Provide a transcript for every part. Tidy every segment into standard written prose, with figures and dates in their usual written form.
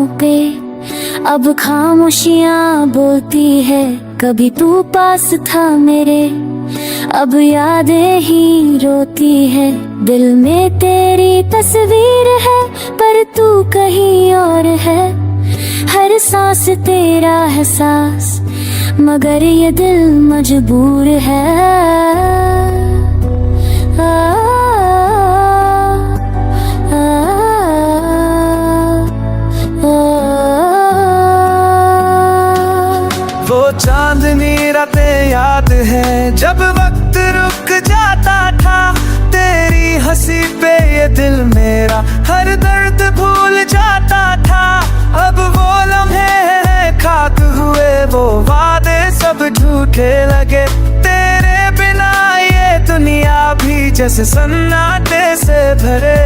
बातों पे अब खामोशियां बोलती है। कभी तू पास था मेरे, अब यादें ही रोती है। दिल में तेरी तस्वीर है पर तू कहीं और है। हर सांस तेरा एहसास, मगर ये दिल मजबूर है। वो चांदनी रातें याद है जब वक्त रुक जाता था। तेरी हंसी पे ये दिल मेरा हर दर्द भूल जाता था। अब वो लम्हे हैं खाक हुए, वो वादे सब झूठे लगे। तेरे बिना ये दुनिया भी जैसे सन्नाटे से भरे।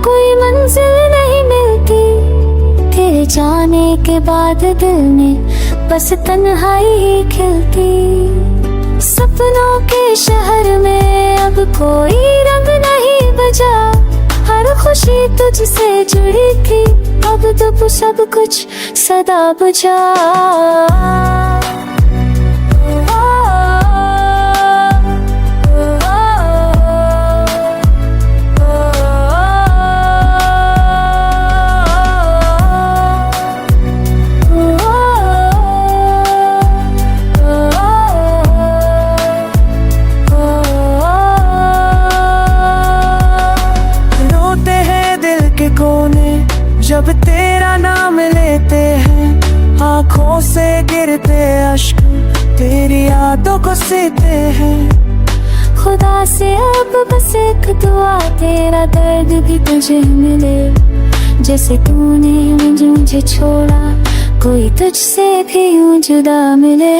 कोई मंजिल नहीं मिलती, तेरे जाने के बाद दिल में बस तन्हाई ही खिलती। सपनों के शहर में अब कोई रंग नहीं बजा। हर खुशी तुझसे जुड़ी थी, अब तो सब कुछ सदा बुझा। जब तेरा नाम लेते हैं, आँखों से गिरते अश्क तेरी यादों को सीते हैं। खुदा से अब बस एक दुआ, तेरा दर्द भी तुझे मिले। जैसे तूने मुझे छोड़ा, कोई तुझसे भी यूं जुदा मिले।